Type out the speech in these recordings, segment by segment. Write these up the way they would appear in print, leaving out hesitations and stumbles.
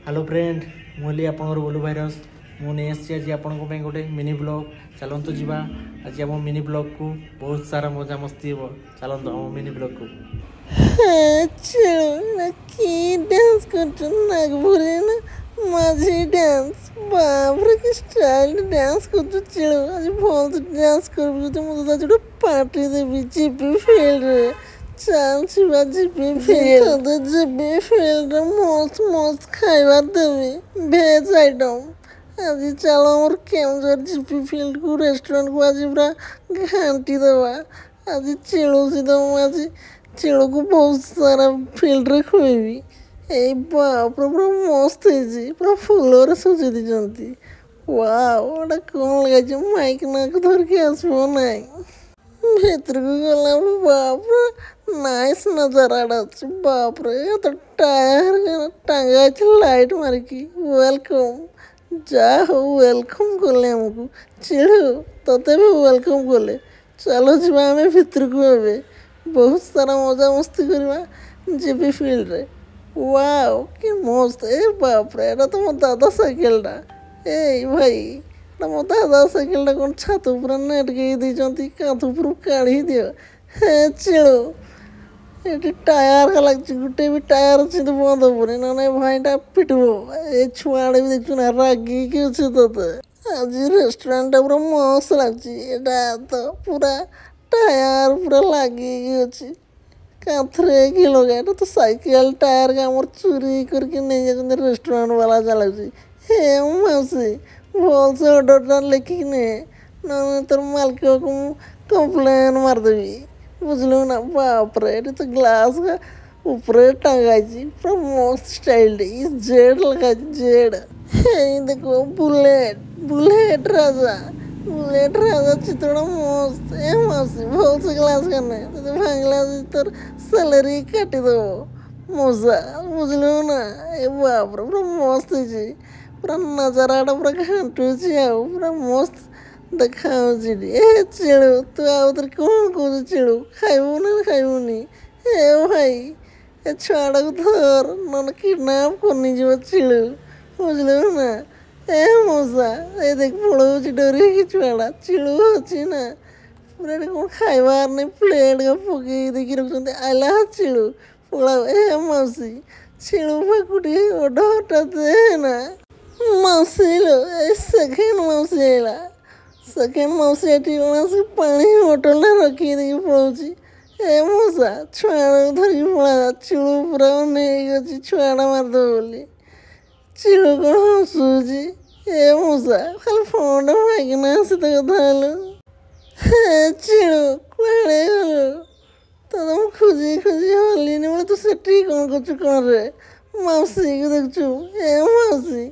Hello friend मुझे आपंकर बोलू भाइरस मुझे आज आपण गोटे मिनी ब्लॉग चलतु जा आज आम मिनी ब्लॉग को बहुत सारा मजा मस्ती हो चलतु आम मिनी ब्लॉग को डांस कर माझी डांस बापरे कि स्टाइल डांस कर चलो आज भल डांस कर मत पार्टी देवी जीपी फील्ड चाल Shiva GP field GP field मस्त मस्त खाइबा देवी भेज आइटम आज चलो मोर केमजर जीपी फील्ड को रेस्टोरेंट को आज पूरा घाटी देवा आज चिड़ुसी दम आज चिड़ू को बहुत सारा फील्ड रे खुएबी ए बाप रे पूरा मस्त है पूरा फूल सजे दी वाओ कौन लगे माइक ना को धर के आसबो नाई भीतर को गला बाप रे नाइस नजारा बाप रे तो टायर टांगा लाइट मार की वेलकम जा हो वेलकम कले हमको चिड़ू तते भी वेलकम कले चलो जीवा आम भीतर को ए बहुत सारा मजा मस्ती करवा जीपी फील्ड रे वाओ कि मस्त ए बाप रे एटा तो मो दादा साइकेलटा ए भाई एटा मो दादा साइकेलटा कौन छात ऊपर नेट गई कांथ ऊपर काढ़ी दियो हे चिड़ो ये टायर का लगे गोटे भी टायर अच्छे तो बंद हेनी ना भाईटा पिटबो ए छुआड़े भी देखु ना रागी कि अच्छे तोते आज रेस्टोरेंट पूरा मस्त लगे तो पूरा टायर पूरा लगे अच्छी कांथरे कि लगा तो साइकेल टायर का आम चोरी करके नहीं जाते रेस्टोरेंट वाला चलाऊँगी हे मौसी भल से ऑर्डरटा लिखिकी ना तोर मालिक को कंप्लेन मारदेवी बुझलु ना बाप रे तो ग्लास का ऊपर टांगाई पूरा मस्त स्टाइल जेड लगा जेड हे देखो बुलेट बुलेट राजा चित्रा मस्त ए मौसी भल से ग्लास करने तो भांगला तोर सैलरी काटी दब मजा बुझलु ना ए बाप रे पूरा मस्त है पूरा नजाराटा पूरा घाटुची पूरा मस्त देखा ए चिड़ू तू आउ कौन कौन चिड़ू खाइबू ना खाइबूनी ए भाई ए छुआटा को धर न किडनाप करनी जीव चिड़ू बुझलु ना ए मौसा ए देख पड़ोची डरी कि छुआटा चिड़ू अच्छी ना पूरा कौन खाइबार नहीं प्लेट का पकई देखी रखते आला चिड़ू पड़ा ए मौसी चिड़ू फाकुटी ऑर्डरटा दे ना मौसी लो ए सेकेंड मौसी आइला सेकेंड मौसी एटी से पानी बोतलटा रखी देखी पड़ोची ए मौसा छुआड़ा धरिकी पड़ा चिड़ू पूरा नहीं अच्छी छुआड़ा मारद बोली चिड़ू कौन हसुची ए मौसा खाली फोन माइकना आसी तो कथा हलो हे चिड़ू कुआड़े गलु तो खोजी खोजी हलिनी बोले तू सेठी कौन कर कौन रे मौसी को देखु ए मौसी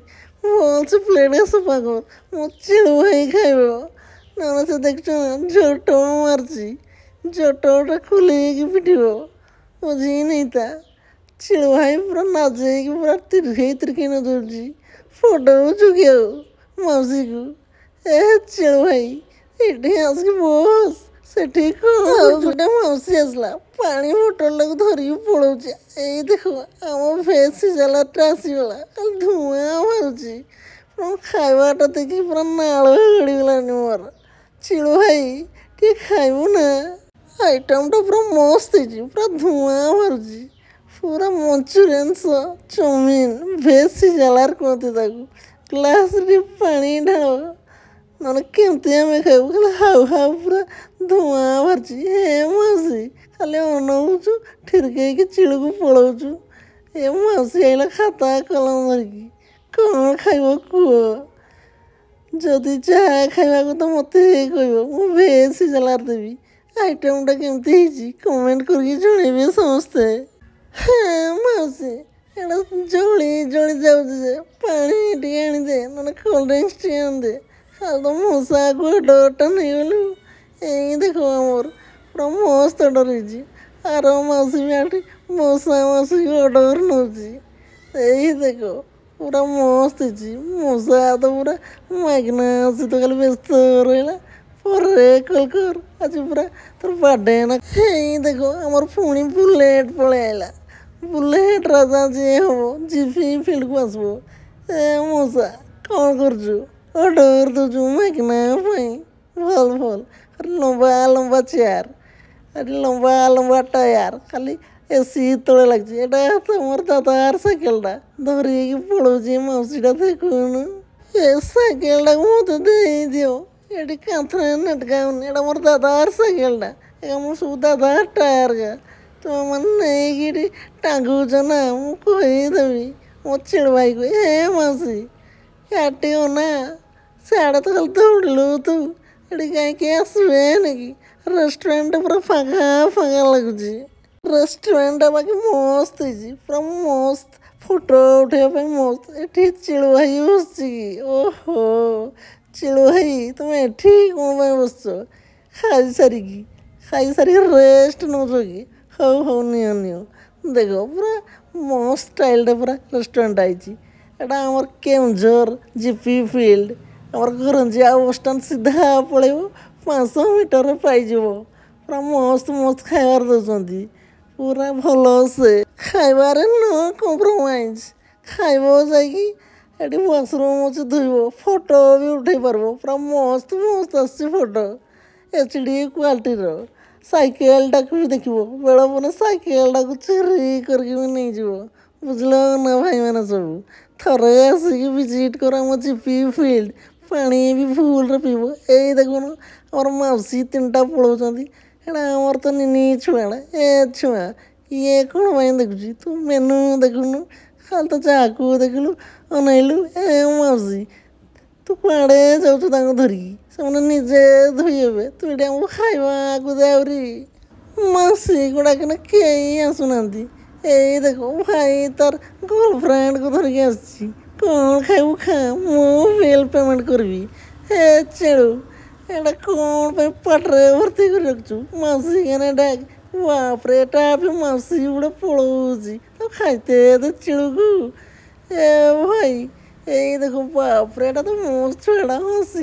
भल से प्लेट का सफा कर मो चिड़ू भाई खाइब ना से देख झोट मार्ची झोटा खुल पिटब बुझी नहीं था चिड़ू भाई पूरा नाचे पूरा तिरके तिरके न दौड़ी फोटो चुके मौसी को ए चिड़ू भाई ये आसिक बस से गोटे मौसी आसला पानी बोतल को धरिकी पड़ोचे ये देख आम फेस सिजलाटा आसगला खाली धुआं बाहर पूरा खाइबाटा देखिए पूरा नाल गड़गलानी मोर चिड़ू भाई टे खाइबू ना आइटमटा पूरा मस्त है पूरा धुआं बाहर पूरा मंचुरियन चाउमिन भेज सिजलार कहते ग्लास पानी ढाल ना केमती आम खाइबू खाली हाउ हाउ पूरा धुआं बाहर हे मौसी खाली अनौचु ठिरके चिड़ू को पड़ाऊचु ए मौसी आइला खाता कलम धरिकी कौन खाइब कह जदि जहाँ खाइबा तो मत कह भेज सिजलार देवी आइटमटा केमती कमेंट करके जनइबे समस्ते हाँ मौसी एटा जली जली जाऊे पानी टे आनीदे ना कोल्ड ड्रिंक्स टे आनदे खाली तो मौसा को ऑर्डरटा नहीं गलु यही देख आमर पूरा मस्त ऑर्डर आर मौसी भी आठ मौसा मौसी को ऑर्डर नौची यही देख पूरा मस्त मौसा तो पूरा मागना अच्छी तो खाली व्यस्त रहा पर कल कर आज पूरा तोर बर्थडे ना यही देख आमर पुणी बुलेट पलैला ବୁଲେଟ୍ ରାଜା ଯିଏ ହବ ଜିପି ଫିଲ୍ଡକୁ ଆସିବ। ଏ ମଉସା କ'ଣ କରୁଛୁ? ଅର୍ଡ଼ର ଦେଉଛୁ ମାଗଣା ପାଇଁ। ଭଲ ଭଲ ଲମ୍ବା ଲମ୍ବା ଚେୟାର, ଲମ୍ବା ଲମ୍ବା ଟାୟାର, ଖାଲି ଏସି ତଳେ ଲାଗିଛି। ଏଇଟା ତମର ଦାଦାର ସାଇକେଲଟା ଧରିକି ପଳଉଛି ମାଉସୀଟା ଦେଖୁନୁ। ଏ ସାଇକେଲଟାକୁ ମୋତେ ଦେଇଦିଅ। ଏଠି କାନ୍ଥରେ ନେଟକାଉନି। ଏଇଟା ମୋର ଦାଦାର ସାଇକେଲଟା। ଏଇଟା ମୁଁ ସବୁ ଦାଦାର ଟାୟାର ଗା ତୁମମାନେ ନେଇକି ଏଠି ଟାଙ୍ଗୁଛ ନା। ମୁଁ କହିଦେବି ମୋ ଚିଳ ଭାଇକୁ, ହେ ମାଉସୀ କାଟିବ ନା। ସିଆଡ଼େ ତ ଖାଲି ଦୌଡ଼ିଲୁ ତୁ, ଏଠି କାହିଁକି ଆସିବେନି କି? ରେଷ୍ଟୁରାଣ୍ଟ ପୁରା ଫାଙ୍କା ଫାଙ୍କା ଲାଗୁଛି। ରେଷ୍ଟୁରାଣ୍ଟଟା ବାକି ମସ୍ତ ହେଇଛି, ପୁରା ମସ୍ତ ଫଟୋ ଉଠାଇବା ପାଇଁ ମସ୍ତ। ଏଠି ଚିଳୁ ଭାଇ ବସିଛି କି? ଓହୋ ଚିଳୁ ଭାଇ ତୁମେ ଏଠି କ'ଣ ପାଇଁ ବସିଛ? ଖାଇସାରିକି ରେଷ୍ଟ ନେଉଛ କି? ହଉ ହଉ ନିଅ ନିଅ। ଦେଖ ପୁରା ମସ୍ତ ଷ୍ଟାଇଲ୍ଟା ପୁରା ରେଷ୍ଟୁରାଣ୍ଟ ହେଇଛି। ଏଇଟା ଆମର କେଉଁଝର ଜିପି ଫିଲ୍ଡ, ଆମର ଘରଞ୍ଜିଆ ବସଷ୍ଟାଣ୍ଡ ସିଧା ପଳେଇବ, 500 ମିଟରରେ ପାଇଯିବ। ପୁରା ମସ୍ତ ମସ୍ତ ଖାଇବାର ଦେଉଛନ୍ତି, ପୁରା ଭଲ ସେ ଖାଇବାରେ ନ କମ୍ପ୍ରୋମାଇଜ୍। ଖାଇବ ଯାଇକି ଏଠି ୱାସରୁମ୍ ଅଛି, ଧୋଇବ, ଫଟୋ ବି ଉଠାଇ ପାରିବ। ପୁରା ମସ୍ତ ମସ୍ତ ଆସୁଛି ଫଟୋ, HD କ୍ୱାଲିଟିର। ସାଇକେଲଟାକୁ ବି ଦେଖିବ, ବେଳପନେ ସାଇକେଲଟାକୁ ଚୋରି କରିକି ବି ନେଇଯିବ। ବୁଝିଲ ନା ଭାଇମାନେ ସବୁ? ଥରେ ଆସିକି ଭିଜିଟ୍ କର ଆମ ଜିପି ଫିଲ୍ଡ। ପାଣି ବି ଫୁଲ୍ରେ ପିଇବ। ଏଇ ଦେଖୁନ ଆମର ମାଉସୀ 3ଟା ପଳାଉଛନ୍ତି। ଏଇଟା ଆମର ତ ନିନି ଛୁଆଟା। ଏ ଛୁଆ ଇଏ କ'ଣ ପାଇଁ ଦେଖୁଛି? ତୁ ମେନୁ ଦେଖୁନୁ, ଖାଲି ତ ଚାକୁ ଦେଖିଲୁ ଅନେଇଲୁ। ଏ ମାଉସୀ ତୁ କୁଆଡ଼େ ଯାଉଛୁ ତାଙ୍କୁ ଧରିକି? ସେମାନେ ନିଜେ ଧୋଇବେ, ତୁ ଏଠି ଆମକୁ ଖାଇବାକୁ ଦେ ଆହୁରି। ମାଉସୀ ଗୁଡ଼ାକିନା କେହି ଆସୁନାହାନ୍ତି। ଏଇ ଦେଖ ଭାଇ ତାର ଗର୍ଲଫ୍ରେଣ୍ଡକୁ ଧରିକି ଆସିଛି। କ'ଣ ଖାଇବୁ ଖା, ମୁଁ ବିଲ୍ ପେମେଣ୍ଟ କରିବି। ହେ ଚେଳୁ ଏଇଟା କ'ଣ ପାଇଁ ପାଟିରେ ଭର୍ତ୍ତି କରି ରଖୁଛୁ? ମାଉସୀ କାନେ ଡାକ। ବାପରେ ଏଟା ବି ମାଉସୀ ଗୋଟେ ପଳଉଛି, ତାକୁ ଖାଇତେ ଦେ ଚିଳୁକୁ। ଏ ଭାଇ ଏଇ ଦେଖ ବାପରେ ଏଟା ତ ମୋ ଛୁଆଟା ହସି